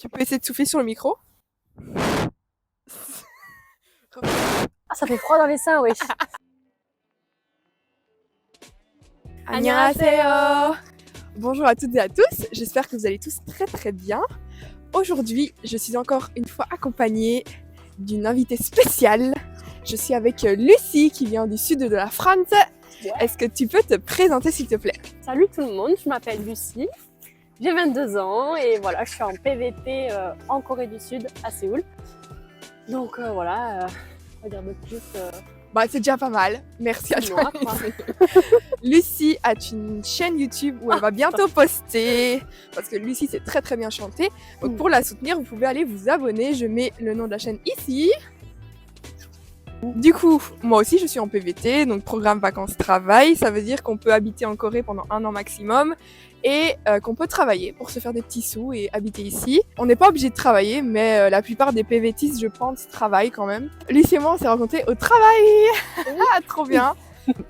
Tu peux essayer de souffler sur le micro? Ah, ça fait froid dans les seins, wesh. Annyeonghaseyo. Bonjour à toutes et à tous, j'espère que vous allez tous très très bien. Aujourd'hui, je suis encore une fois accompagnée d'une invitée spéciale. Je suis avec Lucie qui vient du sud de la France. Ouais. Est-ce que tu peux te présenter s'il te plaît? Salut tout le monde, je m'appelle Lucie. J'ai 22 ans et voilà, je suis en PVT en Corée du Sud, à Séoul. Donc voilà, on va dire de plus. Bah, c'est déjà pas mal, merci à toi. Moi, quoi. Lucie a une chaîne YouTube où elle va bientôt poster, parce que Lucie sait très très bien chanter. Donc pour la soutenir, vous pouvez aller vous abonner, je mets le nom de la chaîne ici. Du coup, moi aussi je suis en PVT, donc programme vacances-travail, ça veut dire qu'on peut habiter en Corée pendant 1 an maximum et qu'on peut travailler pour se faire des petits sous et habiter ici. On n'est pas obligé de travailler, mais la plupart des PVTistes, je pense, travaillent quand même. Lucie et moi, on s'est rencontrés au travail. Ah, trop bien.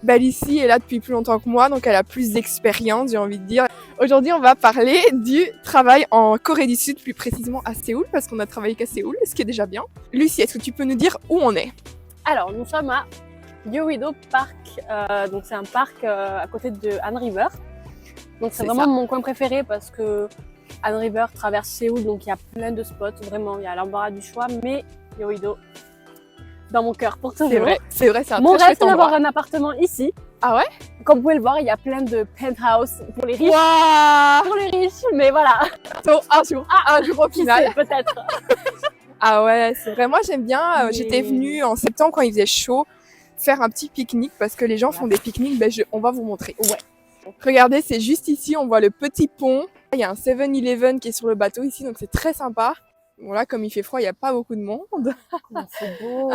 Lucie est là depuis plus longtemps que moi, donc elle a plus d'expérience, j'ai envie de dire. Aujourd'hui, on va parler du travail en Corée du Sud, plus précisément à Séoul, parce qu'on a travaillé qu'à Séoul, ce qui est déjà bien. Lucie, est-ce que tu peux nous dire où on est? Alors, nous sommes à Gyeonggi-do Park, donc c'est un parc à côté de Han River. Donc c'est vraiment mon coin préféré parce que Han River traverse Séoul, donc il y a plein de spots, vraiment, il y a l'embarras du choix, mais Gyeonggi-do dans mon cœur pour toujours. C'est vrai, c'est un Mon très rêve, chouette c'est d'avoir endroit. un appartement ici. Ah ouais? Comme vous pouvez le voir, il y a plein de penthouse pour les riches. Waouh! Pour les riches, mais voilà. Un jour au Qui final. sait, peut-être. Ah ouais, c'est vrai. Moi, j'aime bien. Mais- J'étais venue en septembre quand il faisait chaud faire un petit pique-nique parce que les gens font des pique-niques. On va vous montrer. Ouais. Regardez, c'est juste ici. On voit le petit pont. Il y a un 7-Eleven qui est sur le bateau ici, donc c'est très sympa. Bon là, comme il fait froid, il n'y a pas beaucoup de monde. C'est beau.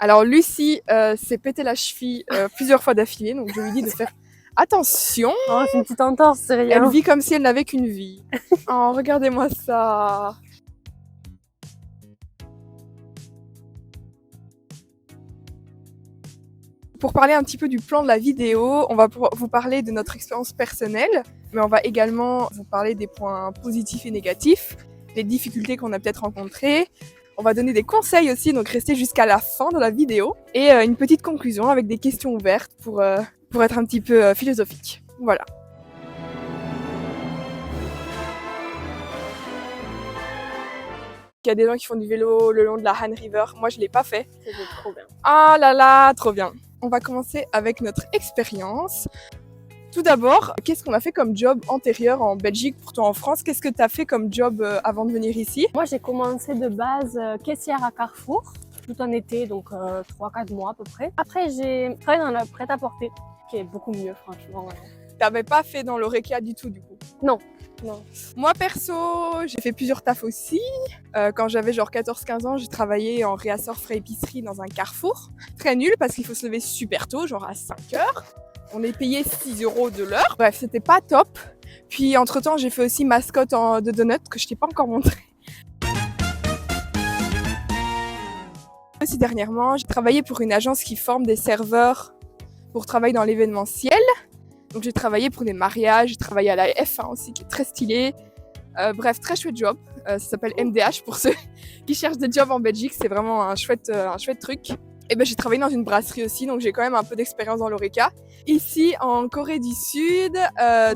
Alors Lucie s'est pété la cheville plusieurs fois d'affilée, donc je lui dis de faire attention. Oh, c'est une petite entorse, c'est rien. Elle vit comme si elle n'avait qu'une vie. Oh, regardez-moi ça. Pour parler un petit peu du plan de la vidéo, on va vous parler de notre expérience personnelle, mais on va également vous parler des points positifs et négatifs, des difficultés qu'on a peut-être rencontrées. On va donner des conseils aussi, donc restez jusqu'à la fin de la vidéo. Et une petite conclusion avec des questions ouvertes pour être un petit peu philosophique. Voilà. Il y a des gens qui font du vélo le long de la Han River. Moi, je l'ai pas fait. C'était trop bien. Ah là là, trop bien. On va commencer avec notre expérience. Tout d'abord, qu'est-ce qu'on a fait comme job antérieur en Belgique pour toi en France? Qu'est-ce que tu as fait comme job avant de venir ici? Moi, j'ai commencé de base caissière à Carrefour, tout un été, donc 3-4 mois à peu près. Après, j'ai travaillé dans le prêt-à-porter, qui est beaucoup mieux, franchement. T'avais pas fait dans l'Oreca du tout, du coup? Non. Moi, perso, j'ai fait plusieurs tafs aussi. Quand j'avais genre 14-15 ans, j'ai travaillé en réassort frais épicerie dans un Carrefour. Très nul parce qu'il faut se lever super tôt, genre à 5 heures. On est payé 6 € de l'heure. Bref, c'était pas top. Puis entre-temps, j'ai fait aussi mascotte de donuts que je t'ai pas encore montré. Aussi dernièrement, j'ai travaillé pour une agence qui forme des serveurs pour travailler dans l'événementiel. Donc j'ai travaillé pour des mariages, j'ai travaillé à la F1 aussi qui est très stylé. Bref, très chouette job. Ça s'appelle MDH pour ceux qui cherchent des jobs en Belgique. C'est vraiment un chouette truc. Et ben j'ai travaillé dans une brasserie aussi, donc j'ai quand même un peu d'expérience dans l'Oreca. Ici, en Corée du Sud,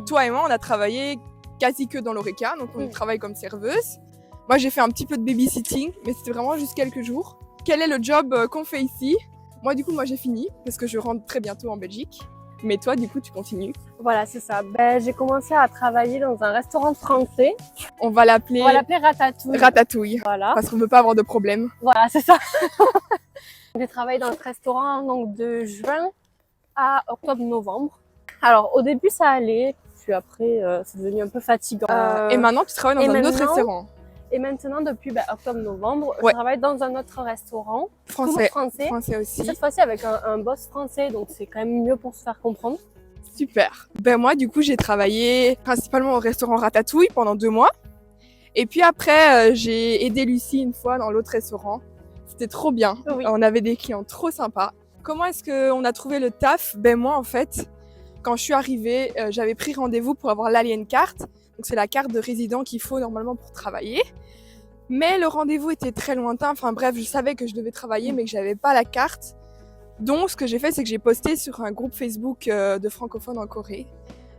toi et moi, on a travaillé quasi que dans l'Oreca, donc on travaille comme serveuse. Moi, j'ai fait un petit peu de babysitting, mais c'était vraiment juste quelques jours. Quel est le job qu'on fait ici? Moi, du coup, j'ai fini, parce que je rentre très bientôt en Belgique. Mais toi, du coup, tu continues. Voilà, c'est ça. J'ai commencé à travailler dans un restaurant français. On va l'appeler Ratatouille. Ratatouille, Voilà. parce qu'on ne veut pas avoir de problème. Voilà, c'est ça. J'ai travaillé dans ce restaurant donc de juin à octobre-novembre. Alors au début ça allait, puis après c'est devenu un peu fatigant. Et maintenant tu travailles dans un autre restaurant. Et maintenant depuis octobre-novembre, je travaille dans un autre restaurant français aussi. Et cette fois-ci avec un boss français, donc c'est quand même mieux pour se faire comprendre. Super. Moi du coup j'ai travaillé principalement au restaurant Ratatouille pendant 2 mois. Et puis après j'ai aidé Lucie une fois dans l'autre restaurant. C'était trop bien. Oui. On avait des clients trop sympas. Comment est-ce qu'on a trouvé le taf? Moi, en fait, quand je suis arrivée, j'avais pris rendez-vous pour avoir l'Alien Card. Donc c'est la carte de résident qu'il faut normalement pour travailler. Mais le rendez-vous était très lointain. Enfin bref, je savais que je devais travailler, mais que j'avais pas la carte. Donc ce que j'ai fait, c'est que j'ai posté sur un groupe Facebook de francophones en Corée.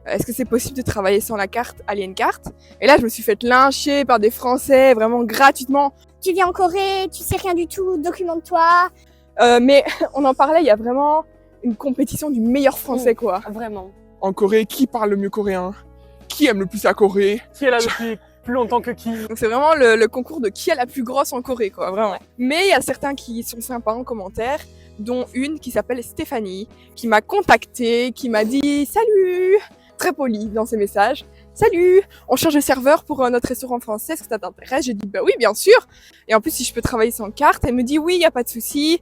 Est-ce que c'est possible de travailler sans la carte Alien Carte? Et là, je me suis fait lyncher par des Français, vraiment gratuitement. Tu viens en Corée, tu sais rien du tout, documente-toi. Mais on en parlait, il y a vraiment une compétition du meilleur français, quoi. Vraiment. En Corée, qui parle le mieux coréen? Qui aime le plus la Corée? Qui est là depuis plus longtemps que qui? Donc c'est vraiment le concours de qui a la plus grosse en Corée, quoi, vraiment. Ouais. Mais il y a certains qui sont sympas en commentaire, dont une qui s'appelle Stéphanie, qui m'a contactée, qui m'a dit « Salut !» Très polie dans ses messages. « Salut, on cherche de serveur pour notre restaurant français, est-ce que ça t'intéresse ?» J'ai dit « Bah oui, bien sûr !» Et en plus, si je peux travailler sans carte, elle me dit « Oui, il n'y a pas de souci.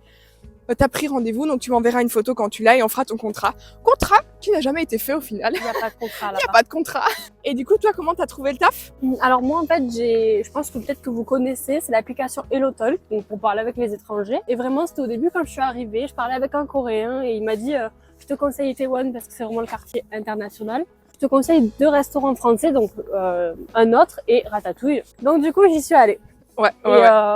T'as pris rendez-vous, donc tu m'enverras une photo quand tu l'as et on fera ton contrat. » Contrat qui n'a jamais été fait au final. Il n'y a pas de contrat Il n'y a là-bas. pas de contrat. Et du coup, toi, comment t'as trouvé le taf? Alors moi en fait je pense que peut-être que vous connaissez, c'est l'application HelloTalk, donc pour parler avec les étrangers. Et vraiment c'était au début quand je suis arrivée, je parlais avec un Coréen et il m'a dit je te conseille Itaewon parce que c'est vraiment le quartier international. Je te conseille 2 restaurants français, donc un autre et Ratatouille. Donc du coup j'y suis allée. Ouais,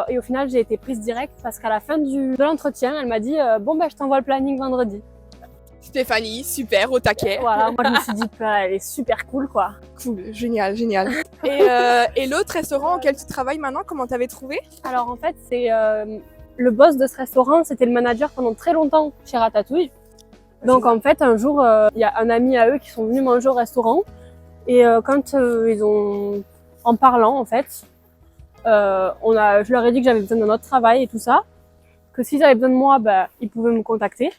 Et au final j'ai été prise direct parce qu'à la fin de l'entretien elle m'a dit bon bah je t'envoie le planning vendredi. Stéphanie, super, au taquet. Voilà, moi je me suis dit elle est super cool quoi. Cool, génial, génial. Et l'autre restaurant auquel tu travailles maintenant, comment t'avais trouvé? Alors en fait, c'est le boss de ce restaurant, c'était le manager pendant très longtemps chez Ratatouille. Donc en fait, un jour, il y a un ami à eux qui sont venus manger au restaurant. Et quand ils ont, en parlant en fait, je leur ai dit que j'avais besoin d'un autre travail et tout ça, que s'ils avaient besoin de moi, bah, ils pouvaient me contacter.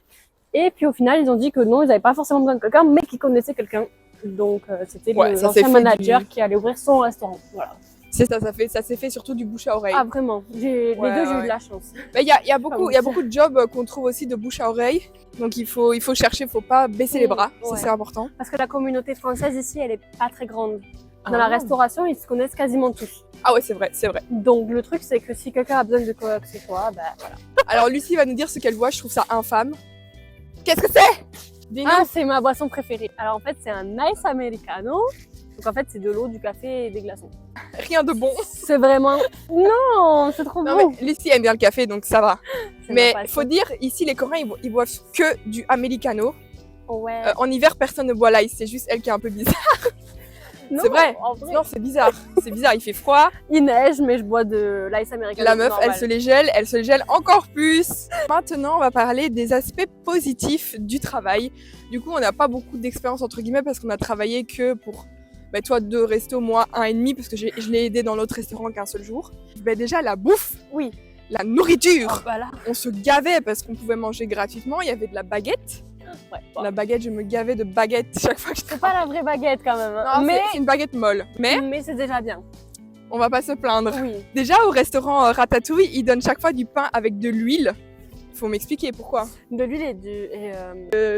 Et puis au final, ils ont dit que non, ils n'avaient pas forcément besoin de quelqu'un, mais qu'ils connaissaient quelqu'un. Donc c'était l'ancien manager qui allait ouvrir son restaurant. Voilà. C'est ça, ça s'est fait surtout du bouche à oreille. Ah vraiment, les deux j'ai eu de la chance. Il y a beaucoup de jobs qu'on trouve aussi de bouche à oreille. Donc il faut chercher, il faut pas baisser les bras, ça c'est important. Parce que la communauté française ici, elle est pas très grande. Dans la restauration, ils se connaissent quasiment tous. Ah ouais, c'est vrai, c'est vrai. Donc le truc, c'est que si quelqu'un a besoin de quoi que ce soit, bah voilà. Alors Lucie va nous dire ce qu'elle voit, je trouve ça infâme. Qu'est-ce que c'est? Dis-nous. Ah, c'est ma boisson préférée. Alors en fait, c'est un ice americano. Donc en fait, c'est de l'eau, du café et des glaçons. Rien de bon. C'est vraiment... Non, c'est trop Non, bon. mais Lucie aime bien le café, donc ça va. C'est Mais ma il faut passion. dire, ici les Coréens, ils boivent que du americano. Ouais. En hiver, personne ne boit l'ice, c'est juste elle qui est un peu bizarre. Non, c'est vrai. En vrai. Non, c'est bizarre. C'est bizarre, il fait froid. Il neige, mais je bois de l'ice americano. La meuf, normal. elle se les gèle encore plus. Maintenant, on va parler des aspects positifs du travail. Du coup, on n'a pas beaucoup d'expérience entre guillemets parce qu'on a travaillé que pour toi 2 restos, moi 1,5 parce que je l'ai aidé dans l'autre restaurant qu'un seul jour. Déjà la bouffe, Oui. la nourriture. Oh, voilà. On se gavait parce qu'on pouvait manger gratuitement. Il y avait de la baguette. Ouais, bon. La baguette, je me gavais de baguette chaque fois que je C'est pas la vraie baguette quand même. Hein. Non, mais c'est une baguette molle. Mais c'est déjà bien. on va pas se plaindre. Oui. Déjà au restaurant Ratatouille, ils donnent chaque fois du pain avec de l'huile. Faut m'expliquer pourquoi. De l'huile et du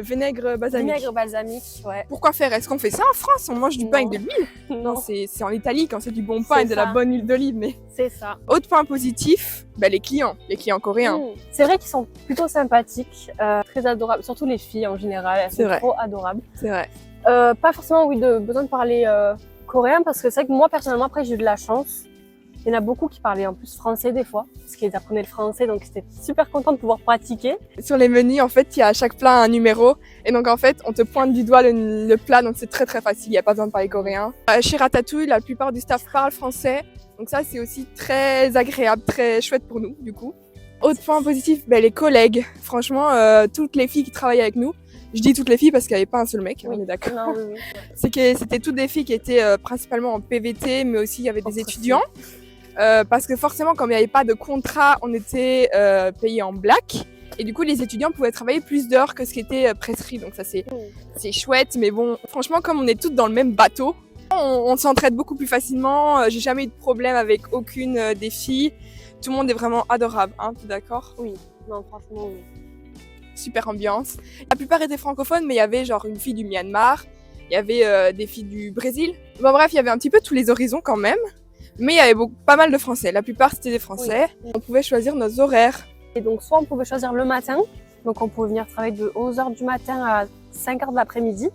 Vinaigre balsamique. vinaigre balsamique, ouais. Pourquoi faire? Est-ce qu'on fait ça en France? On mange du pain avec de l'huile? Non, C'est en Italie quand c'est du bon pain C'est et de la ça. bonne huile d'olive. Mais c'est ça. autre point positif, les clients coréens. C'est vrai qu'ils sont plutôt sympathiques, très adorables, surtout les filles en général, elles C'est sont vrai. trop adorables. C'est vrai. Pas forcément besoin de parler coréen parce que c'est vrai que moi personnellement après j'ai eu de la chance. Il y en a beaucoup qui parlaient en plus français des fois, parce qu'ils apprenaient le français, donc j'étais super contente de pouvoir pratiquer. Sur les menus, en fait, il y a à chaque plat un numéro. Et donc, en fait, on te pointe du doigt le plat, donc c'est très très facile. Il n'y a pas besoin de parler coréen. Chez Ratatouille, la plupart du staff parle français. Donc ça, c'est aussi très agréable, très chouette pour nous, du coup. Autre point positif, les collègues. Franchement, toutes les filles qui travaillent avec nous, je dis toutes les filles parce qu'il n'y avait pas un seul mec, Oui. on est d'accord. Non, oui. C'est que c'était toutes des filles qui étaient principalement en PVT, mais aussi il y avait des étudiants. Parce que forcément, comme il n'y avait pas de contrat, on était payé en black. Et du coup, les étudiants pouvaient travailler plus d'heures que ce qui était prescrit. Donc ça, c'est chouette. Mais bon, franchement, comme on est toutes dans le même bateau, on s'entraide beaucoup plus facilement. J'ai jamais eu de problème avec aucune des filles. Tout le monde est vraiment adorable, hein, t'es d'accord? Oui, non, franchement, oui. Super ambiance. La plupart étaient francophones, mais il y avait genre une fille du Myanmar, il y avait des filles du Brésil. Bon bref, il y avait un petit peu tous les horizons quand même, mais il y avait pas mal de Français. La plupart c'était des Français. Oui. On pouvait choisir nos horaires. Et donc soit on pouvait choisir le matin, donc on pouvait venir travailler de 11h du matin à 5h de l'après-midi,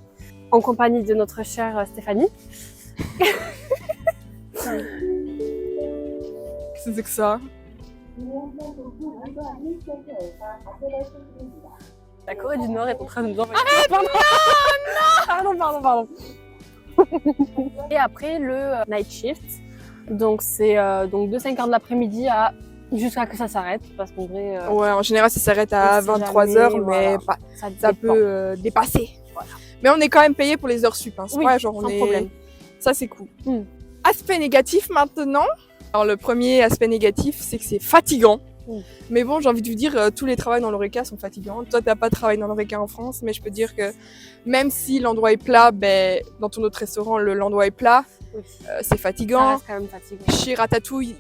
en compagnie de notre chère Stéphanie. Qu'est-ce que c'est que ça? La Corée du Nord est en train de nous envoyer. Pardon. Et après le night shift, donc c'est donc de 5h de l'après-midi à jusqu'à que ça s'arrête, parce qu'en vrai, Ouais, en général, ça s'arrête à si 23h, jamais, mais voilà. pas- ça ça dépend. peut dépasser. Voilà. Mais on est quand même payé pour les heures sup. Hein. C'est Oui, pas genre sans on est... problème. Ça, c'est cool. Mm. Aspect négatif maintenant. Alors, le premier aspect négatif, c'est que c'est fatigant. Mm. Mais bon, j'ai envie de vous dire, tous les travails dans l'ORECA sont fatigants. Toi, t'as pas travaillé dans l'ORECA en France, mais je peux dire que même si l'endroit est plat, ben, dans ton autre restaurant, l'endroit est plat, Oui. c'est Ça fatigant. reste quand même fatigant. Chez Ratatouille,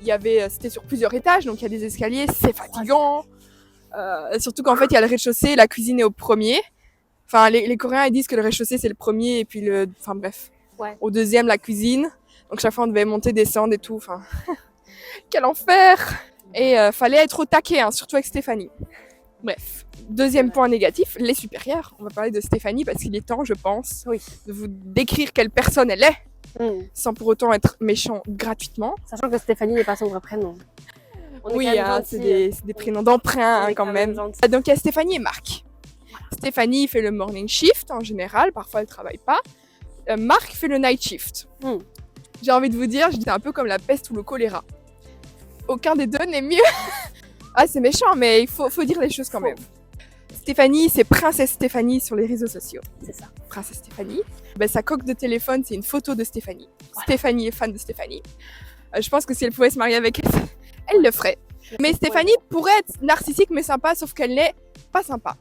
c'était sur plusieurs étages, donc il y a des escaliers, c'est fatigant. Surtout qu'en fait, il y a le rez-de-chaussée, la cuisine est au premier. Enfin, les Coréens, ils disent que le rez-de-chaussée, c'est le premier, et puis enfin bref. Ouais. Au deuxième, la cuisine. Donc chaque fois, on devait monter, descendre et tout. Enfin, quel enfer! Et fallait être au taquet, hein, surtout avec Stéphanie. Bref. Deuxième point négatif, les supérieurs. On va parler de Stéphanie parce qu'il est temps, je pense, Oui. de vous décrire quelle personne elle est, sans pour autant être méchant gratuitement. Sachant que Stéphanie n'est pas son vrai prénom. On est Oui, quand même hein, gentils. c'est des prénoms d'emprunt On hein, est quand même. gentils. Donc il y a Stéphanie et Marc. Stéphanie fait le morning shift en général, parfois elle travaille pas. Marc fait le night shift. Mm. J'ai envie de vous dire, j'étais un peu comme la peste ou le choléra. Aucun des deux n'est mieux. Ah, c'est méchant, mais il faut dire les choses quand même. Stéphanie, c'est Princesse Stéphanie sur les réseaux sociaux. C'est ça. Princesse Stéphanie. Ben, sa coque de téléphone, c'est une photo de Stéphanie. Voilà. Stéphanie est fan de Stéphanie. Je pense que si elle pouvait se marier avec elle, elle le ferait. Mais Stéphanie pourrait être narcissique mais sympa, sauf qu'elle n'est pas sympa.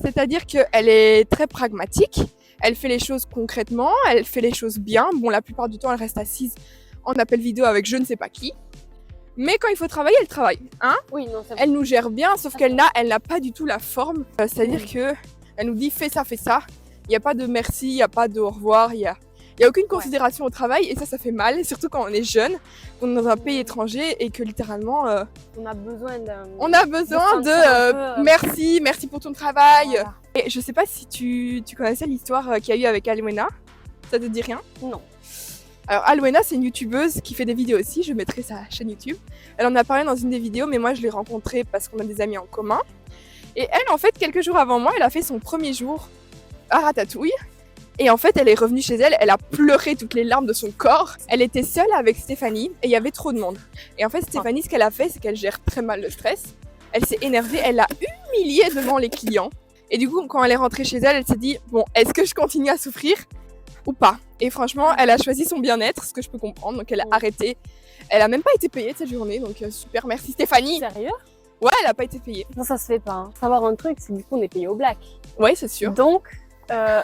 C'est-à-dire qu'elle est très pragmatique, elle fait les choses concrètement, elle fait les choses bien. Bon, la plupart du temps, elle reste assise en appel vidéo avec je ne sais pas qui. Mais quand il faut travailler, elle travaille. Hein, Oui, non, c'est elle nous gère bien, sauf qu'elle n'a pas du tout la forme. C'est-à-dire que elle nous dit fais ça, fais ça. Il n'y a pas de merci, il n'y a pas de au revoir, il y a aucune considération au travail et ça fait mal, surtout quand on est jeune, qu'on est dans un pays étranger et que littéralement on a besoin d'un. on a besoin de sentir un peu, merci pour ton travail. Voilà. Et je sais pas si tu connaissais l'histoire qu'il y a eu avec Alwena, ça te dit rien? Non. Alors Alwena, c'est une youtubeuse qui fait des vidéos aussi, je mettrai sa chaîne YouTube. Elle en a parlé dans une des vidéos, mais moi je l'ai rencontrée parce qu'on a des amis en commun. Et elle, en fait, quelques jours avant moi, elle a fait son premier jour à Ratatouille. Et en fait, elle est revenue chez elle, elle a pleuré toutes les larmes de son corps. Elle était seule avec Stéphanie et il y avait trop de monde. Et en fait, Stéphanie, ce qu'elle a fait, c'est qu'elle gère très mal le stress. Elle s'est énervée, elle l'a humiliée devant les clients. Et du coup, quand elle est rentrée chez elle, elle s'est dit, bon, est-ce que je continue à souffrir ou pas? Et franchement, elle a choisi son bien-être, ce que je peux comprendre. Donc elle a arrêté. Elle a même pas été payée de cette journée, donc super, merci Stéphanie. Sérieux? Ouais, elle a pas été payée. Non, ça se fait pas. Faut savoir un truc, c'est que du coup, on est payé au black. Ouais, c'est sûr. Donc,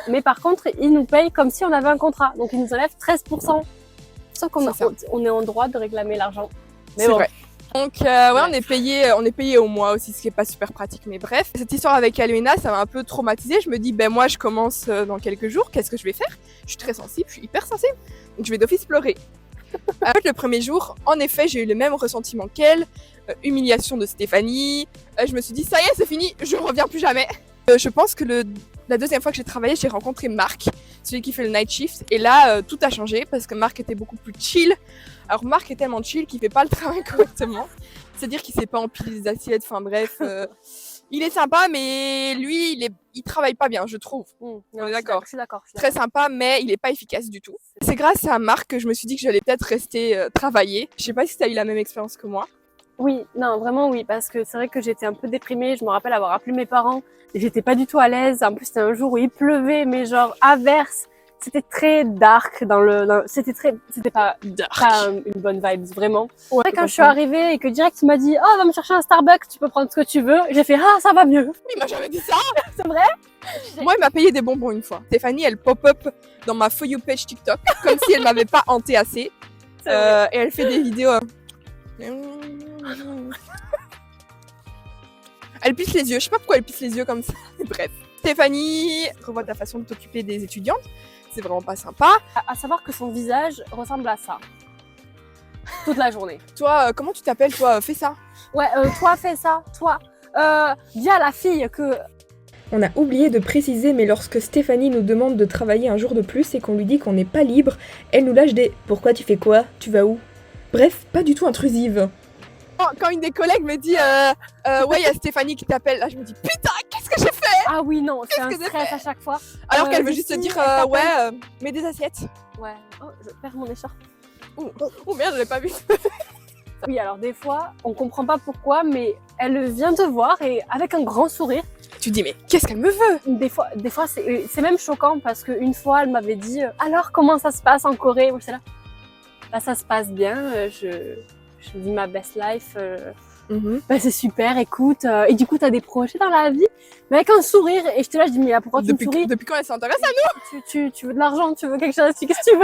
mais par contre, ils nous payent comme si on avait un contrat. Donc, ils nous enlèvent 13%. Sauf qu'on C'est ça. on est en droit de réclamer l'argent. Mais C'est bon. vrai. Donc ouais, on est payé au mois aussi, ce qui est pas super pratique. Mais bref, cette histoire avec Alwena, ça m'a un peu traumatisée. Je me dis, ben moi, je commence dans quelques jours. Qu'est-ce que je vais faire? Je suis très sensible, je suis hyper sensible. Donc je vais d'office pleurer. En fait, le premier jour, en effet, j'ai eu le même ressentiment qu'elle. Humiliation de Stéphanie. Je me suis dit, ça y est, c'est fini, je ne reviens plus jamais. Je pense que la deuxième fois que j'ai travaillé, j'ai rencontré Marc, celui qui fait le night shift. Et là, tout a changé parce que Marc était beaucoup plus chill. Alors Marc est tellement chill qu'il fait pas le travail correctement. C'est-à-dire qu'il sait pas empiler les assiettes, enfin bref. Il est sympa, mais lui, il travaille pas bien, je trouve. Non, est d'accord. Je suis d'accord. Très sympa, mais il est pas efficace du tout. C'est grâce à Marc que je me suis dit que j'allais peut-être rester travailler. Je sais pas si tu as eu la même expérience que moi. Oui, non, vraiment oui, parce que c'est vrai que j'étais un peu déprimée. Je me rappelle avoir appelé mes parents et j'étais pas du tout à l'aise. En plus, c'était un jour où il pleuvait, mais genre averse. C'était très dark c'était pas une bonne vibe, vraiment. Ouais, Après, quand je suis arrivée et que direct il m'a dit, oh, va me chercher un Starbucks, tu peux prendre ce que tu veux. J'ai fait, ah, ça va mieux. Il m'a jamais dit ça. C'est vrai? Moi, il m'a payé des bonbons une fois. Stéphanie, elle pop-up dans ma For You page TikTok, comme si elle m'avait pas hanté assez. Et elle fait des vidéos. Elle plisse les yeux. Je sais pas pourquoi elle plisse les yeux comme ça. Bref. Stéphanie, revois ta façon de t'occuper des étudiantes. C'est vraiment pas sympa. À savoir que son visage ressemble à ça. Toute la journée. Toi, comment tu t'appelles, toi? Fais ça. Ouais, toi, fais ça. Toi, dis à la fille que... On a oublié de préciser, mais lorsque Stéphanie nous demande de travailler un jour de plus et qu'on lui dit qu'on n'est pas libre, elle nous lâche des « Pourquoi tu fais quoi? Tu vas où ?» Bref, pas du tout intrusive. Quand une des collègues me dit ouais, il y a Stéphanie qui t'appelle, là je me dis putain, qu'est-ce que j'ai fait? Ah oui, non, c'est un que j'ai stress à chaque fois. Alors qu'elle veut juste te Lucie, dire elle ouais, t'appelle. mets des assiettes. Ouais. Oh, je perds mon écharpe. Oh merde, je l'ai pas vu. Oui, alors des fois, on comprend pas pourquoi, mais elle vient te voir et avec un grand sourire. Tu dis mais qu'est-ce qu'elle me veut? Des fois c'est même choquant parce qu'une fois, elle m'avait dit alors comment ça se passe en Corée? Moi, j'étais là. Bah, ça se passe bien, je vis ma best life. Bah, c'est super, écoute. Et du coup, t'as des projets dans la vie, mais avec un sourire. Et j'étais là, je dis mais pourquoi tu me souris? Depuis quand elle s'intéresse à nous? Tu veux de l'argent, tu veux quelque chose, qu'est-ce que tu veux?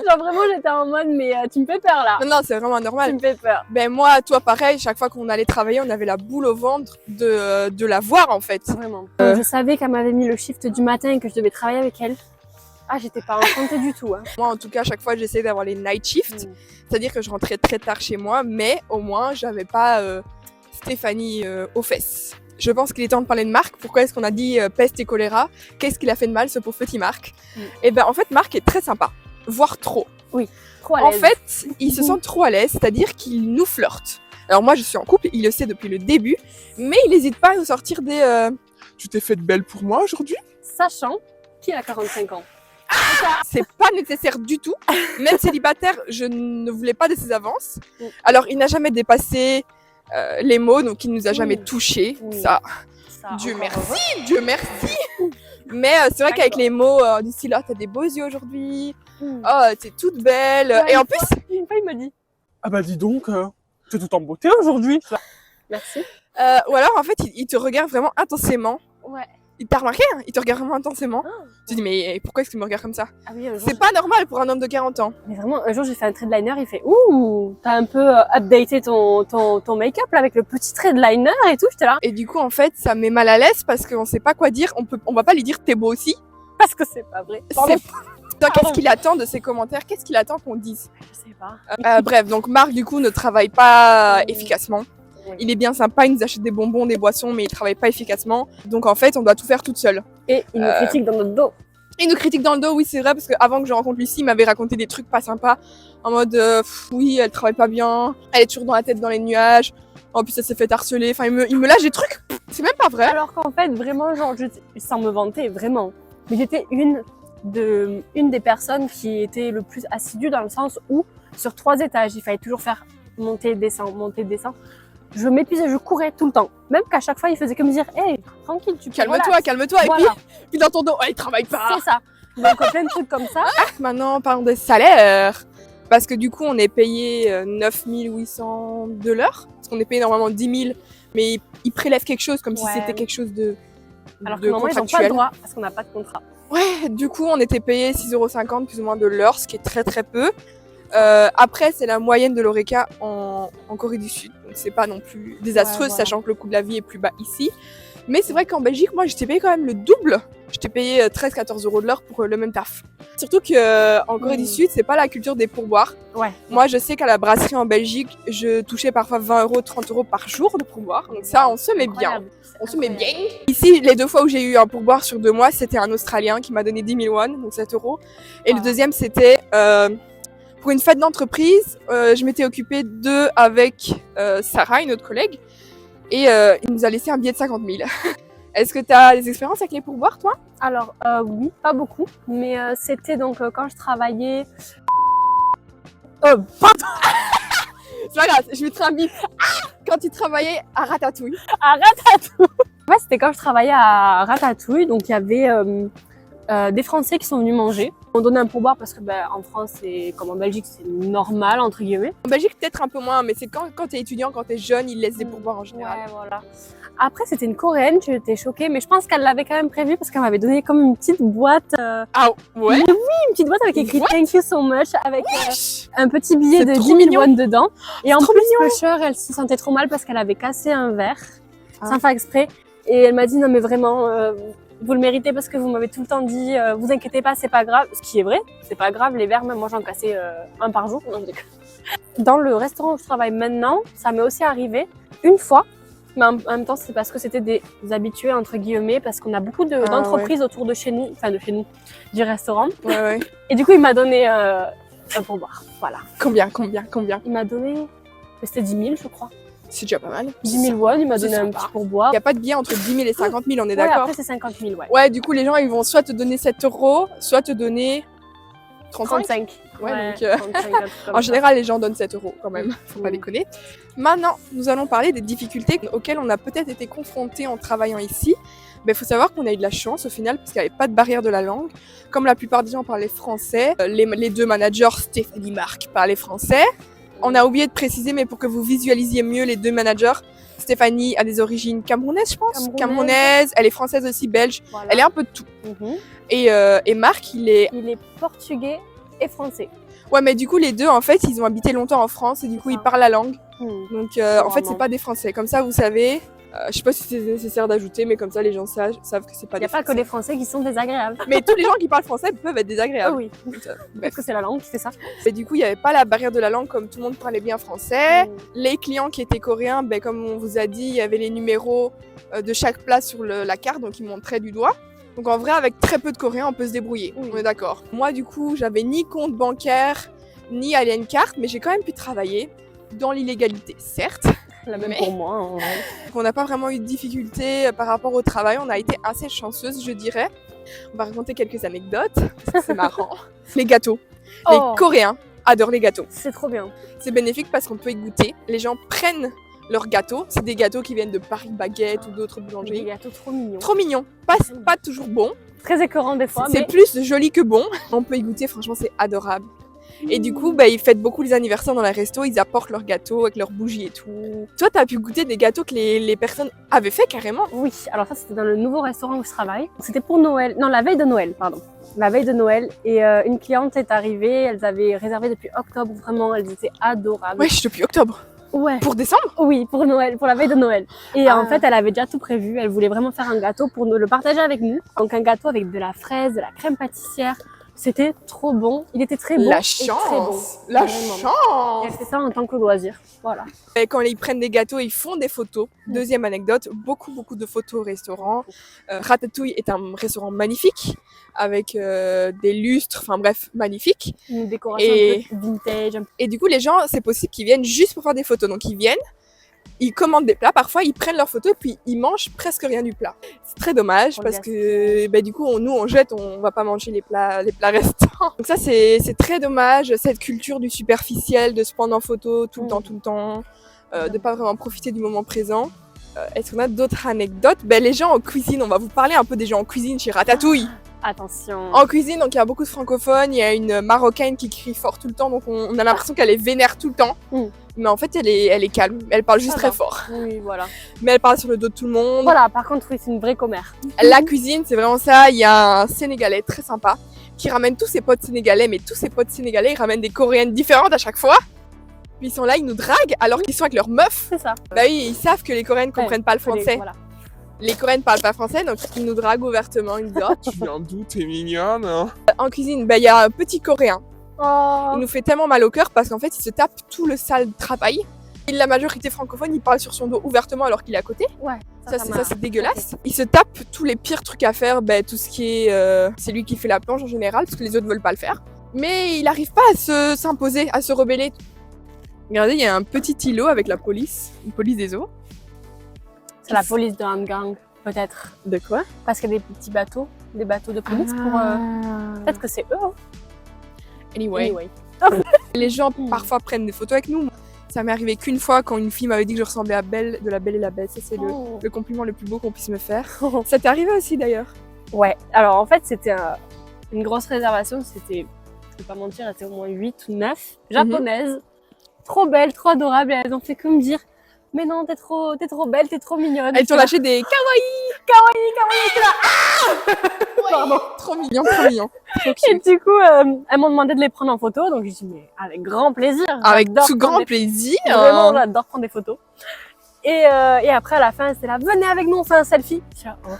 Genre vraiment, j'étais en mode mais tu me fais peur là. Non, c'est vraiment Tu normal. me fais peur. Ben moi, toi pareil, chaque fois qu'on allait travailler, on avait la boule au ventre de la voir en fait. Vraiment. Je savais qu'elle m'avait mis le shift du matin et que je devais travailler avec elle. Ah, j'étais pas enchantée du tout. Hein. Moi en tout cas, chaque fois j'essayais d'avoir les night shifts, c'est-à-dire que je rentrais très tard chez moi, mais au moins j'avais pas Stéphanie aux fesses. Je pense qu'il est temps de parler de Marc. Pourquoi est-ce qu'on a dit peste et choléra? Qu'est-ce qu'il a fait de mal ce pauvre petit Marc? Et ben en fait Marc est très sympa, voire trop. Oui, trop à En l'aise. fait, il se sent trop à l'aise, c'est-à-dire qu'il nous flirte. Alors moi je suis en couple, il le sait depuis le début, mais il n'hésite pas à nous sortir des... Tu t'es faite belle pour moi aujourd'hui? Sachant qu'il a 45 ans. C'est pas nécessaire du tout. Même célibataire, je ne voulais pas de ses avances. Alors il n'a jamais dépassé les mots, donc il nous a jamais touchés. Oui. Ça, Dieu merci. Mais c'est vrai qu'avec les mots du style « Oh, t'as des beaux yeux aujourd'hui. Oh, t'es toute belle. Ouais, Et en une plus... Une fois, il m'a dit Ah bah dis donc, t'es tout en beauté aujourd'hui. merci. ou alors en fait, il te regarde vraiment intensément. Ouais. Il t'a remarqué, hein, il te regarde vraiment intensément. Tu te dis mais pourquoi est-ce qu'il me regarde comme ça? Ah oui, un jour, C'est pas normal pour un homme de 40 ans. mais vraiment, un jour, j'ai fait un trait de liner, il fait ouh, t'as un peu updaté ton make-up là avec le petit trait de liner et tout, j'étais là. Et du coup en fait ça me met mal à l'aise parce qu'on sait pas quoi dire. On va pas lui dire t'es beau aussi. Parce que c'est pas vrai. Pardon. Donc, qu'est-ce qu'il attend de ses commentaires? Qu'est-ce qu'il attend qu'on dise? Je sais pas. Bref, donc Marc du coup ne travaille pas efficacement. Oui. Il est bien sympa, il nous achète des bonbons, des boissons, mais il travaille pas efficacement. Donc en fait on doit tout faire toute seule. Et il nous critique dans notre dos. Il nous critique dans le dos, oui c'est vrai, parce qu'avant que je rencontre Lucie, il m'avait raconté des trucs pas sympas. En mode oui elle travaille pas bien, elle est toujours dans la tête dans les nuages. En plus elle s'est fait harceler, enfin il me lâche des trucs, c'est même pas vrai. Alors qu'en fait, vraiment, genre, sans me vanter, vraiment. Mais j'étais une des personnes qui était le plus assidue dans le sens où, sur 3 étages, il fallait toujours faire monter, descendre, monter, descendre. Je m'épuisais, je courais tout le temps. Même qu'à chaque fois, il faisait comme dire, hey, tranquille, tu peux Calme-toi, relax. calme-toi. Voilà. Et puis dans ton dos, oh, il travaille pas. C'est ça. Donc plein de trucs comme ça. Maintenant, parlons des salaires. Parce que du coup, on est payé 9 800 de l'heure. Parce qu'on est payé normalement 10 000. Mais ils prélèvent quelque chose comme si Ouais. c'était quelque chose de Alors que de normalement, ils n'ont pas contractuel. le droit parce qu'on n'a pas de contrat. Ouais, du coup, on était payé 6,50 € plus ou moins de l'heure, ce qui est très très peu. Après, c'est la moyenne de l'Horeca en Corée du Sud. Donc, c'est pas non plus désastreux, voilà. sachant que le coût de la vie est plus bas ici. Mais c'est vrai qu'en Belgique, moi, j'étais payé quand même le double. J'étais payé 13-14 € de l'heure pour le même taf. Surtout qu'en Corée du Sud, c'est pas la culture des pourboires. Ouais. Moi, je sais qu'à la brasserie en Belgique, je touchais parfois 20 €, 30 € par jour de pourboire. Donc ça, on se met bien. Incroyable. On se met bien. Ici, les 2 fois où j'ai eu un pourboire sur 2 mois, c'était un Australien qui m'a donné 10 000 won, donc 7 €. Et le deuxième, c'était pour une fête d'entreprise. Je m'étais occupée d'eux avec Sarah, une autre collègue. Et il nous a laissé un billet de 50 000. Est-ce que tu as des expériences avec les pourboires, toi? Alors, oui, pas beaucoup. Mais c'était donc quand je travaillais. C'est pas grave, je mettrai un bip. Quand tu travaillais à Ratatouille. À Ratatouille. Ouais, c'était quand je travaillais à Ratatouille. Donc, il y avait des Français qui sont venus manger. On donnait un pourboire parce que en France, c'est comme en Belgique, c'est normal, entre guillemets. En Belgique, peut-être un peu moins, mais c'est quand t'es étudiant, quand t'es jeune, ils laissent des pourboires en général. Ouais, voilà. Après, c'était une Coréenne, j'étais choquée, mais je pense qu'elle l'avait quand même prévu parce qu'elle m'avait donné comme une petite boîte, Ah ouais? une petite boîte avec écrit What? Thank you so much, avec Wesh. un petit billet C'est de trop 10 000 mignon. won dedans. Et en trop plus, Pusher, elle se sentait trop mal parce qu'elle avait cassé un verre, sans faire exprès. Et elle m'a dit, non mais vraiment, vous le méritez parce que vous m'avez tout le temps dit, vous inquiétez pas, c'est pas grave. Ce qui est vrai, c'est pas grave, les verres, même moi j'en cassais un par jour. Non, je déconne. Dans le restaurant où je travaille maintenant, ça m'est aussi arrivé une fois. Mais en même temps, c'est parce que c'était des habitués, entre guillemets, parce qu'on a beaucoup d'entreprises autour de chez nous, du restaurant. Ouais. Et du coup, il m'a donné un pourboire. Voilà. Combien? Il m'a donné, c'était 10 000, je crois. C'est déjà pas mal. 10 000 won, il m'a C'est donné un sympa. petit pourboire. Il n'y a pas de billet entre 10 000 et 50 000, on est Ouais, d'accord? après, c'est 50 000, ouais. Ouais, du coup, les gens, ils vont soit te donner 7 €, soit te donner 35. 35. Ouais, donc, 35, un truc comme en ça. général, les gens donnent 7 € quand même, faut pas Mm. déconner. Maintenant, nous allons parler des difficultés auxquelles on a peut-être été confrontés en travaillant ici. Il faut savoir qu'on a eu de la chance au final, parce qu'il n'y avait pas de barrière de la langue. Comme la plupart des gens parlaient français, les deux managers, Stéphanie et Marc, parlaient français. On a oublié de préciser, mais pour que vous visualisiez mieux les deux managers, Stéphanie a des origines camerounaises, je pense. Camerounaise, elle est française aussi, belge. Voilà. Elle est un peu de tout. Mhm. Et Marc, il est... Il est portugais et français. Ouais, mais du coup, les deux, en fait, ils ont habité longtemps en France et du coup, ils parlent la langue. Donc, en fait, c'est pas des Français. Comme ça, vous savez. Je sais pas si c'est nécessaire d'ajouter, mais comme ça, les gens savent que c'est pas Il n'y des a pas que Français. les Français qui sont désagréables. Mais tous les gens qui parlent français peuvent être Ah désagréables. oui, Bref. parce que c'est la langue qui fait ça. Et du coup, il n'y avait pas la barrière de la langue comme tout le monde parlait bien français. Les clients qui étaient coréens, comme on vous a dit, il y avait les numéros de chaque place sur la carte, donc ils montraient du doigt. Donc en vrai, avec très peu de Coréens, on peut se débrouiller. Oui. On est d'accord. Moi, du coup, j'avais ni compte bancaire, ni alien carte, mais j'ai quand même pu travailler dans l'illégalité, certes. La même Mais- pour moi, en vrai. Donc, on n'a pas vraiment eu de difficultés par rapport au travail. On a été assez chanceuse, je dirais. On va raconter quelques anecdotes, parce que c'est marrant. Les gâteaux. Oh, Les Coréens adorent les gâteaux. c'est trop bien. C'est bénéfique parce qu'on peut y goûter. Les gens prennent leurs gâteaux. C'est des gâteaux qui viennent de Paris Baguette ou d'autres Des boulangeries. gâteaux trop mignons. Trop mignons. Pas toujours bon. Très écœurant des fois, C'est mais plus joli que bon. On peut y goûter, franchement, c'est adorable. Et du coup, ils fêtent beaucoup les anniversaires dans les restos. Ils apportent leurs gâteaux avec leurs bougies et tout. Toi, t'as pu goûter des gâteaux que les personnes avaient fait carrément. oui. Alors ça, c'était dans le nouveau restaurant où je travaille. C'était pour Noël. Non, la veille de Noël, pardon. La veille de Noël. Et une cliente est arrivée. Elles avaient réservé depuis octobre. Vraiment, elles étaient adorables. Ouais, depuis octobre. Ouais. Pour décembre. Oui, pour Noël, pour la veille de Noël. Et Ah. en fait, elle avait déjà tout prévu. Elle voulait vraiment faire un gâteau pour nous le partager avec nous. Donc un gâteau avec de la fraise, de la crème pâtissière. C'était trop bon. Il était très beau. La et très bon. chance. La Vraiment. Et elle chance. fait ça en tant que loisir. Voilà. Et quand ils prennent des gâteaux, ils font des photos. Deuxième anecdote, beaucoup de photos au restaurant. Ratatouille est un restaurant magnifique, avec des lustres, enfin bref, magnifique. Une décoration Et- un peu vintage. Un peu... Et du coup, les gens, c'est possible qu'ils viennent juste pour faire des photos. Donc ils viennent, ils commandent des plats, parfois ils prennent leurs photos, puis ils mangent presque rien du plat. C'est très dommage Pour le parce que du coup, nous on jette, on va pas manger les plats restants. Donc ça, c'est très dommage, cette culture du superficiel, de se prendre en photo tout le temps, de pas vraiment profiter du moment présent. Est-ce qu'on a d'autres anecdotes? Les gens en cuisine, on va vous parler un peu des gens en cuisine chez Ratatouille. Attention. En cuisine, donc il y a beaucoup de francophones, il y a une marocaine qui crie fort tout le temps, donc on a l'impression qu'elle est vénère tout le temps. Mais en fait, elle est calme, elle parle juste Ça très va. fort. Oui, voilà. Mais elle parle sur le dos de tout le monde. Voilà, par contre, oui, c'est une vraie commère. La cuisine, c'est vraiment ça. Il y a un Sénégalais très sympa qui ramène tous ses potes sénégalais, mais tous ses potes sénégalais, ils ramènent des Coréennes différentes à chaque fois. Puis ils sont là, ils nous draguent alors qu'ils sont avec leurs meufs. C'est ça. Oui, ils savent que les Coréennes comprennent pas le français. Voilà. Les Coréennes parlent pas français, donc ils nous draguent ouvertement. Ils nous disent, oh. Tu viens d'où? T'es mignonne. Hein. En cuisine, il y a un petit Coréen. Oh. Il nous fait tellement mal au cœur parce qu'en fait, il se tape tout le sale travail. Et la majorité francophone, il parle sur son dos ouvertement alors qu'il est à côté. Ouais. Ça, c'est dégueulasse. Il se tape tous les pires trucs à faire, tout ce qui est... c'est lui qui fait la planche en général, parce que les autres veulent pas le faire. Mais il n'arrive pas à s'imposer, à se rebeller. Regardez, il y a un petit îlot avec la police, une police des eaux. C'est la police de Hangang, peut-être. De quoi? Parce qu'il y a des petits bateaux, des bateaux de police pour... Peut-être que c'est eux. Hein. Anyway. Anyway. Les gens parfois prennent des photos avec nous. Ça m'est arrivé qu'une fois quand une fille m'avait dit que je ressemblais à Belle de La Belle et la Bête. Ça, c'est Oh. le compliment le plus beau qu'on puisse me faire. Ça t'est arrivé aussi d'ailleurs? Ouais, alors en fait, c'était une grosse réservation. C'était, je vais pas mentir, elle était au moins 8 ou 9 japonaises. Trop belles, trop adorables. Et elles ont fait que me dire, mais non, t'es trop belle, t'es trop mignonne. Elles t'ont lâché des Pardon. trop mignons, trop mignons. Trop Et cute. du coup, elles m'ont demandé de les prendre en photo. Donc j'ai dit, mais avec grand plaisir. Avec J'adore tout prendre grand des- plaisir. Vraiment, j'adore prendre des photos. Et après, à la fin, c'était là, venez avec nous, on fait un selfie. Je suis là, oh.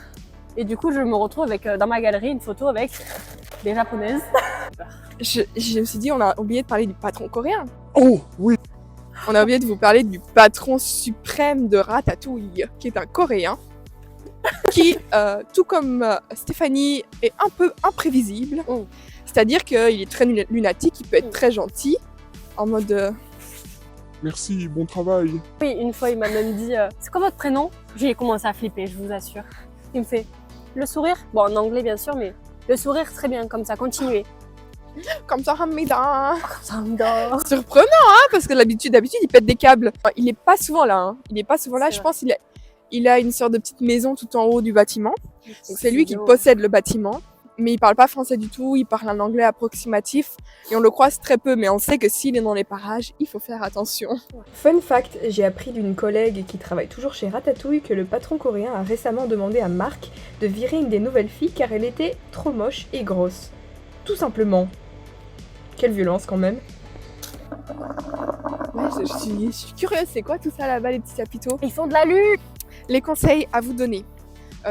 Et du coup, je me retrouve avec, dans ma galerie, une photo avec des japonaises. Je me suis dit, on a oublié de parler du patron coréen. Oh, oui. On a oublié de vous parler du patron suprême de Ratatouille, qui est un Coréen, qui, tout comme Stéphanie, est un peu imprévisible. C'est-à-dire qu'il est très lunatique, il peut être très gentil, en mode... Merci, bon travail. Oui, une fois, il m'a même dit c'est quoi votre prénom? J'ai commencé à flipper, je vous assure. Il me fait le sourire. Bon, en anglais, bien sûr, mais le sourire, très bien, comme ça, continuez. Comme ça, Hamida. Ça me dort. Surprenant, hein, parce que d'habitude, il pète des câbles. Il n'est pas souvent là. Hein. Il n'est pas souvent là. C'est Je vrai. pense qu'il a une sorte de petite maison tout en haut du bâtiment. Donc c'est lui qui possède le bâtiment. Mais il parle pas français du tout. Il parle un anglais approximatif. Et on le croise très peu. Mais on sait que s'il est dans les parages, il faut faire attention. Fun fact, j'ai appris d'une collègue qui travaille toujours chez Ratatouille que le patron coréen a récemment demandé à Marc de virer une des nouvelles filles car elle était trop moche et grosse. Tout simplement. Quelle violence quand même. Ouais, je suis curieuse. C'est quoi tout ça là-bas, les petits chapiteaux? Ils font de la lutte. Les conseils à vous donner.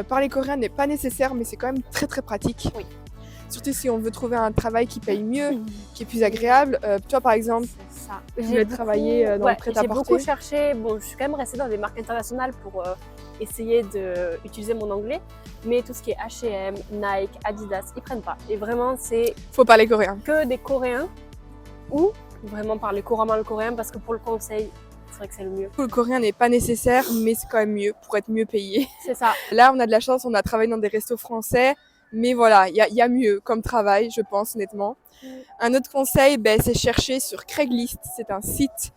Parler coréen n'est pas nécessaire, mais c'est quand même très très pratique. Oui. Surtout si on veut trouver un travail qui paye mieux, qui est plus agréable. Toi, par exemple, C'est ça. je voulais travailler dans le J'ai prêt-à-porter. beaucoup cherché. Bon, je suis quand même restée dans des marques internationales pour essayer d'utiliser mon anglais. Mais tout ce qui est H&M, Nike, Adidas, ils prennent pas. Et vraiment, c'est Faut parler coréen. que des Coréens ou vraiment parler couramment le coréen parce que pour le conseil, c'est vrai que c'est le mieux. Le coréen n'est pas nécessaire, mais c'est quand même mieux pour être mieux payé. C'est ça. Là, on a de la chance, on a travaillé dans des restos français. Mais voilà, il y a mieux comme travail, je pense, honnêtement. Un autre conseil, c'est chercher sur Craigslist. C'est un site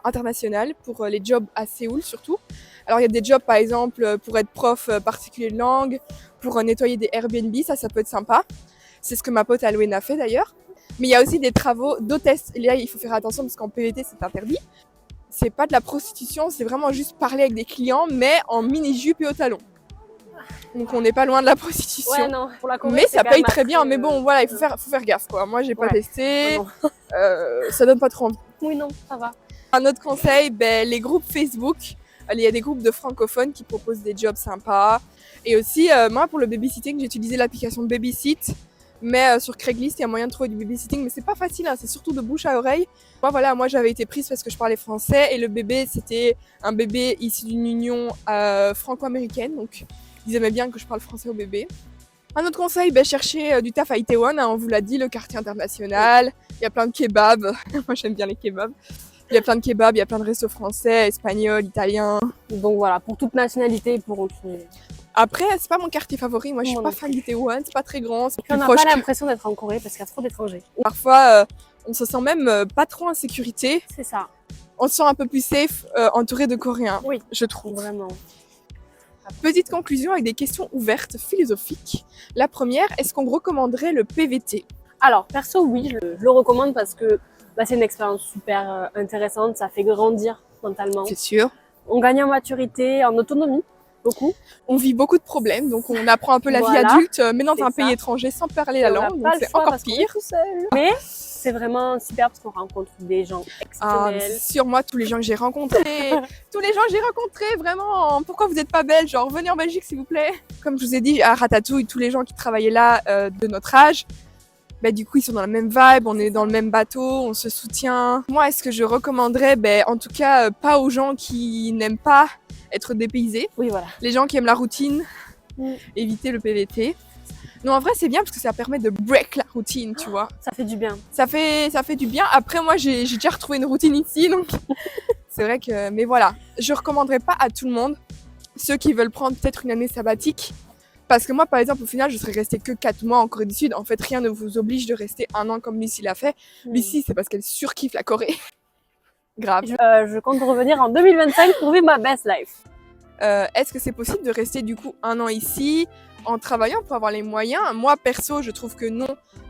international pour les jobs à Séoul, surtout. Alors, il y a des jobs, par exemple, pour être prof particulier de langue, pour nettoyer des Airbnb, ça peut être sympa. C'est ce que ma pote Alouen a fait, d'ailleurs. Mais il y a aussi des travaux d'hôtesse. Et là, il faut faire attention, parce qu'en PVT, c'est interdit. C'est pas de la prostitution, c'est vraiment juste parler avec des clients, mais en mini-jupe et au talon. Donc on n'est pas loin de la prostitution. Ouais, non, pour la Corée, Mais c'est ça quand paye même très bien. assez, Mais bon, voilà, il faut faire gaffe, quoi. Moi, j'ai pas Ouais. testé. non. Ça donne pas trop envie. Oui, non, ça va. Un autre conseil, les groupes Facebook. Il y a des groupes de francophones qui proposent des jobs sympas. Et aussi, moi, pour le babysitting, j'ai utilisé l'application Babysit. Mais sur Craigslist, il y a moyen de trouver du babysitting. Mais c'est pas facile, hein, c'est surtout de bouche à oreille. Moi, j'avais été prise parce que je parlais français. Et le bébé, c'était un bébé issu d'une union franco-américaine. Donc, ils aimaient bien que je parle français au bébé. Un autre conseil, chercher du taf à Itaewon. Hein, on vous l'a dit, le quartier international. Il y a plein de kebabs. Moi, j'aime bien les kebabs. Il y a plein de kebabs, il y a plein de restos français, espagnols, italiens. Donc voilà, pour toute nationalité, ils pourront trouver. Après, c'est pas mon quartier favori. Moi, je suis Moi pas non fan d'Itaewon. C'est pas très grand, c'est Puis on plus n'a proche. pas l'impression d'être en Corée parce qu'il y a trop d'étrangers. Parfois, on se sent même pas trop en sécurité. C'est ça, On se sent un peu plus safe, entouré de Coréens, Oui. je trouve. vraiment. Petite conclusion avec des questions ouvertes, philosophiques. La première, est-ce qu'on recommanderait le PVT? Alors, perso, oui, je le recommande parce que c'est une expérience super intéressante, ça fait grandir mentalement. C'est sûr. On gagne en maturité, en autonomie, beaucoup. On vit beaucoup de problèmes, donc on apprend un peu la vie Voilà. adulte, mais dans C'est un pays ça. étranger sans parler la Et on n'a langue, pas donc le c'est choix encore parce qu'on est pire. tout seul. Mais c'est vraiment super parce qu'on rencontre des gens Ah, mais exceptionnels. c'est sûr, moi, tous les gens que j'ai rencontrés, vraiment, pourquoi vous n'êtes pas belge? Genre, venez en Belgique, s'il vous plaît. Comme je vous ai dit, à Ratatouille, tous les gens qui travaillaient là de notre âge, du coup, ils sont dans la même vibe, on est dans le même bateau, on se soutient. Moi, est-ce que je recommanderais? En tout cas, pas aux gens qui n'aiment pas être dépaysés. Oui, voilà. Les gens qui aiment la routine, Mm. éviter le PVT. Non, en vrai, c'est bien parce que ça permet de break la routine, tu vois. Ça fait du bien. Ça fait du bien. Après, moi, j'ai déjà retrouvé une routine ici, donc c'est vrai que... Mais voilà, je recommanderais pas à tout le monde. Ceux qui veulent prendre peut-être une année sabbatique. Parce que moi, par exemple, au final, je serais restée que 4 mois en Corée du Sud. En fait, rien ne vous oblige de rester 1 an comme Lucie l'a fait. Lucie, c'est parce qu'elle surkiffe la Corée. Grave. Je compte revenir en 2025 pour vivre ma best life. Est-ce que c'est possible de rester du coup 1 an ici en travaillant pour avoir les moyens? Moi perso, je trouve que non,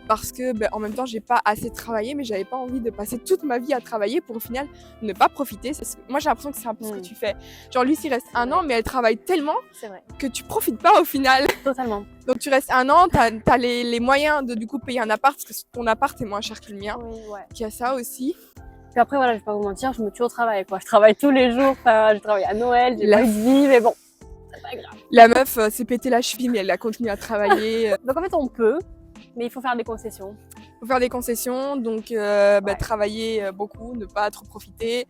parce que en même temps, j'ai pas assez travaillé, mais j'avais pas envie de passer toute ma vie à travailler pour au final ne pas profiter. Moi, j'ai l'impression que c'est un peu ce que tu fais. Genre, Lucie reste 1 an, mais elle travaille tellement C'est vrai, que tu profites pas au final. totalement. Donc, tu restes 1 an, t'as les moyens de du coup payer un appart, parce que ton appart est moins cher que le mien. Oui, ouais. Il y a ça aussi. Puis après, voilà, je vais pas vous mentir, je me tue au travail, quoi. Je travaille tous les jours, je travaille à Noël, j'ai La- pas eu de vie, mais bon, c'est pas grave. La meuf s'est pété la cheville, mais elle a continué à travailler. Donc en fait, on peut, mais il faut faire des concessions. Faut faire des concessions, donc travailler beaucoup, ne pas trop profiter.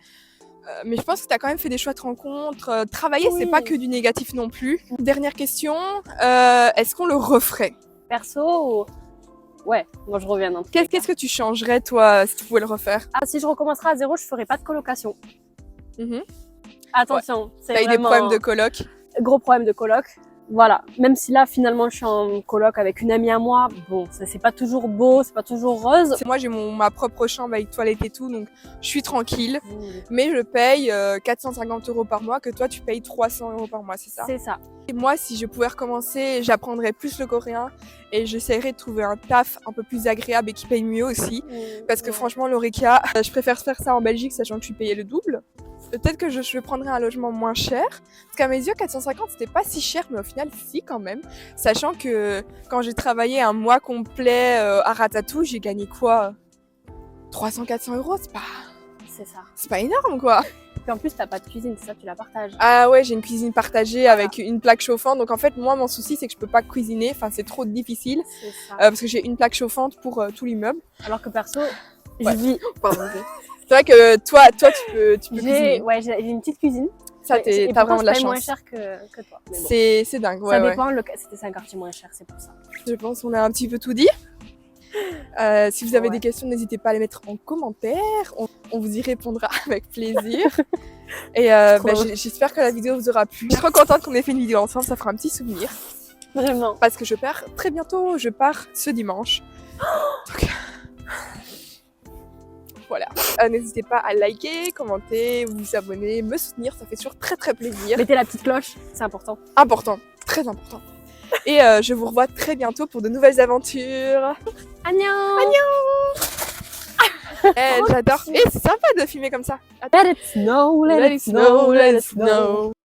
Mais je pense que tu as quand même fait des chouettes rencontres. Travailler, c'est Oui. pas que du négatif non plus. Dernière question, est-ce qu'on le referait? Perso, ouais, moi je reviens. Dans tous les cas. Qu'est-ce que tu changerais, toi, si tu pouvais le refaire? Ah, si je recommencerais à zéro, je ferais pas de colocation. Mhm. Attention, c'est T'as eu des vraiment problèmes de coloc? gros problème de coloc. Voilà, même si là finalement je suis en coloc avec une amie à moi, bon, ça c'est pas toujours beau, c'est pas toujours rose. Moi, j'ai ma propre chambre avec toilette et tout, donc je suis tranquille. Mais je paye 450 € par mois, que toi, tu payes 300 € par mois, c'est ça? C'est ça. Et moi, si je pouvais recommencer, j'apprendrais plus le coréen et j'essaierais de trouver un taf un peu plus agréable et qui paye mieux aussi. Parce que Ouais. franchement, l'Oreca, je préfère faire ça en Belgique, sachant que je suis payée le double. Peut-être que je prendrais un logement moins cher. Parce qu'à mes yeux, 450, c'était pas si cher, mais au final, si quand même. Sachant que quand j'ai travaillé un mois complet à Ratatouille, j'ai gagné quoi? 300-400 €, C'est ça. c'est pas énorme quoi. Puis en plus, t'as pas de cuisine, c'est ça, tu la partages. Ah ouais, j'ai une cuisine partagée avec une plaque chauffante. Donc en fait, moi, mon souci, c'est que je peux pas cuisiner. Enfin, c'est trop difficile. C'est ça. Parce que j'ai une plaque chauffante pour tout l'immeuble. Alors que perso, Ouais. je vis. Pardon. C'est vrai que toi, tu peux cuisiner. J'ai une petite cuisine. Ça, Et t'as pourtant, vraiment de la je paye moins chance. cher que toi. Mais bon. C'est dingue, ouais, Ça ouais. dépend, c'était un quartier moins cher, c'est pour ça. Je pense qu'on a un petit peu tout dit. Si vous avez Ouais. des questions, n'hésitez pas à les mettre en commentaire. On vous y répondra avec plaisir. Et Trop drôle. j'espère que la vidéo vous aura plu. Je suis trop contente qu'on ait fait une vidéo ensemble, ça fera un petit souvenir. Vraiment. Parce que je pars très bientôt, je pars ce dimanche. Donc, voilà. N'hésitez pas à liker, commenter, vous abonner, me soutenir, ça fait toujours très très plaisir. Mettez la petite cloche, c'est important. Important, très important. Et je vous revois très bientôt pour de nouvelles aventures. Annyeong. J'adore. Et c'est sympa de filmer comme ça. Let it snow, let it snow, let it snow.